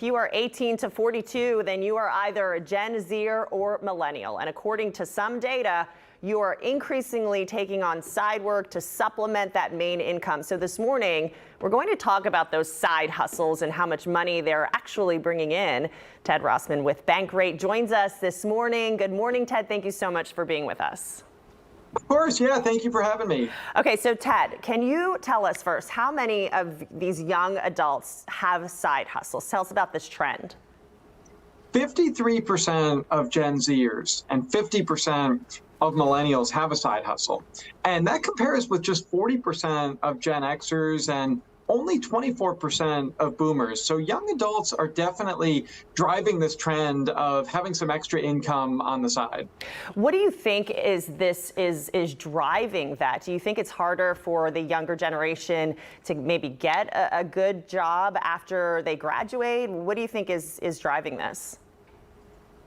If you are 18 to 42, then you are either a Gen Zer or millennial. And according to some data, you are increasingly taking on side work to supplement that main income. So this morning, we're going to talk about those side hustles and how much money they're actually bringing in. Ted Rossman with Bankrate joins us this morning. Good morning, Ted. Thank you so much for being with us. Of course, yeah. Thank you for having me. Okay, so Ted, can you tell us first how many of these young adults have side hustles? Tell us about this trend. 53% of Gen Zers and 50% of millennials have a side hustle. And that compares with just 40% of Gen Xers and only 24% of boomers. So young adults are definitely driving this trend of having some extra income on the side. What do you think is driving that? Do you think it's harder for the younger generation to maybe get a good job after they graduate? What do you think is driving this?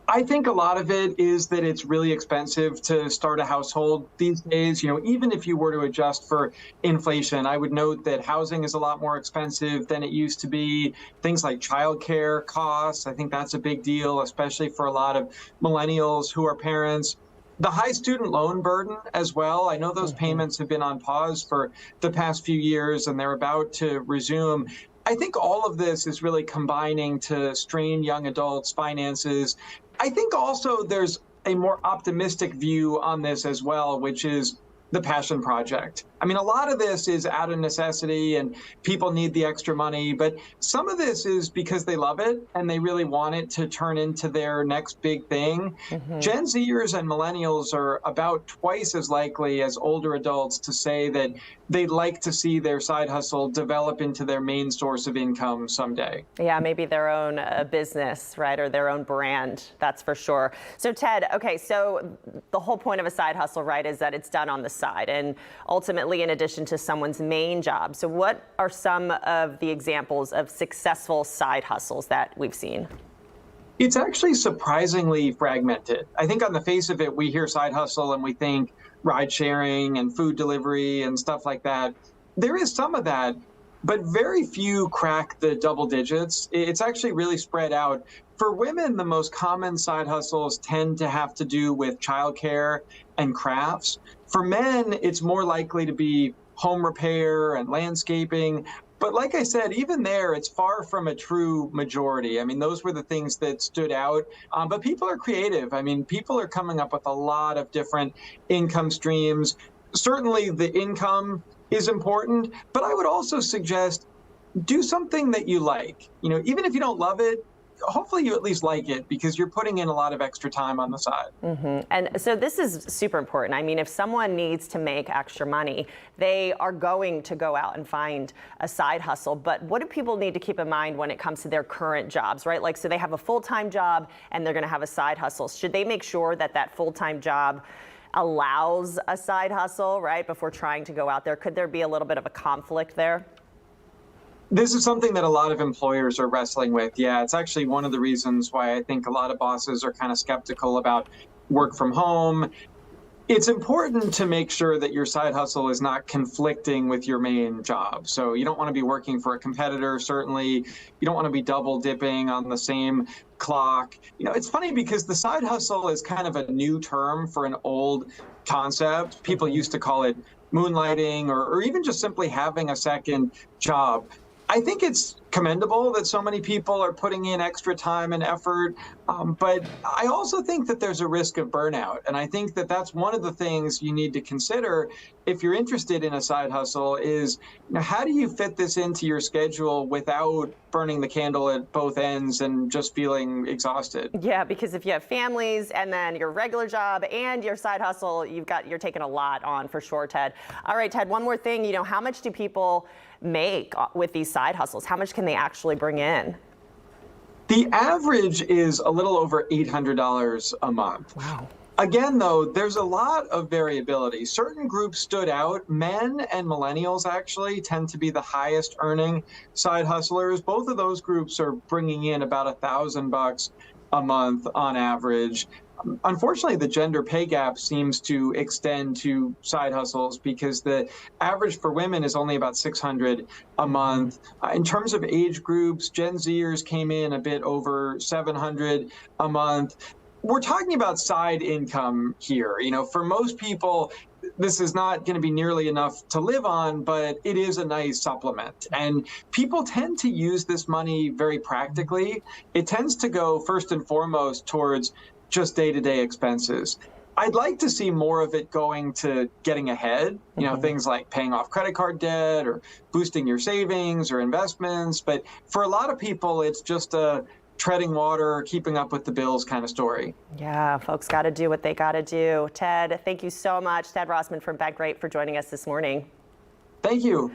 I think a lot of it is that it's really expensive to start a household these days. Even if you were to adjust for inflation, I would note that housing is a lot more expensive than it used to be. Things like childcare costs, I think that's a big deal, especially for a lot of millennials who are parents. The high student loan burden as well. I know those payments have been on pause for the past few years and they're about to resume. I think all of this is really combining to strain young adults' finances. I think also there's a more optimistic view on this as well, which is the passion project. I mean, a lot of this is out of necessity and people need the extra money, but some of this is because they love it and they really want it to turn into their next big thing. Gen Zers and millennials are about twice as likely as older adults to say that they'd like to see their side hustle develop into their main source of income someday. Yeah, maybe their own business, right, or their own brand, that's for sure. So Ted, okay, so the whole point of a side hustle, right, is that it's done on the side and ultimately in addition to someone's main job. So what are some of the examples of successful side hustles that we've seen? It's actually surprisingly fragmented. I think on the face of it, we hear side hustle and we think ride sharing and food delivery and stuff like that. There is some of that, but very few crack the double digits. It's actually really spread out. For women, the most common side hustles tend to have to do with childcare and crafts. For men, it's more likely to be home repair and landscaping. But like I said, even there, it's far from a true majority. I mean, those were the things that stood out. But people are creative. I mean, people are coming up with a lot of different income streams. Certainly the income is important, but I would also suggest do something that you like. Even if you don't love it, hopefully you at least like it because you're putting in a lot of extra time on the side. And so this is super important. I mean, if someone needs to make extra money, they are going to go out and find a side hustle. But what do people need to keep in mind when it comes to their current jobs, right? Like, so they have a full-time job and they're going to have a side hustle. Should they make sure that that full-time job allows a side hustle, right, before trying to go out there? Could there be a little bit of a conflict there? This is something that a lot of employers are wrestling with. Yeah, it's actually one of the reasons why I think a lot of bosses are kind of skeptical about work from home. It's important to make sure that your side hustle is not conflicting with your main job. So you don't want to be working for a competitor, certainly. You don't want to be double dipping on the same clock. It's funny because the side hustle is kind of a new term for an old concept. People used to call it moonlighting or even just simply having a second job. I think it's commendable that so many people are putting in extra time and effort, but I also think that there's a risk of burnout. And I think that that's one of the things you need to consider if you're interested in a side hustle is, how do you fit this into your schedule without burning the candle at both ends and just feeling exhausted? Yeah, because if you have families and then your regular job and your side hustle, you're taking a lot on for sure, Ted. All right, Ted, one more thing, how much do people make with these side hustles? How much can they actually bring in? The average is a little over $800 a month. Wow. Again, though, there's a lot of variability. Certain groups stood out. Men and millennials actually tend to be the highest earning side hustlers. Both of those groups are bringing in about $1,000 a month on average. Unfortunately, the gender pay gap seems to extend to side hustles because the average for women is only about 600 a month. In terms of age groups, Gen Zers came in a bit over 700 a month. We're talking about side income here. For most people, this is not going to be nearly enough to live on, but it is a nice supplement. And people tend to use this money very practically. It tends to go first and foremost towards just day-to-day expenses. I'd like to see more of it going to getting ahead, things like paying off credit card debt or boosting your savings or investments. But for a lot of people, it's just a treading water, keeping up with the bills kind of story. Yeah, folks got to do what they got to do. Ted, thank you so much. Ted Rossman from Bankrate for joining us this morning. Thank you.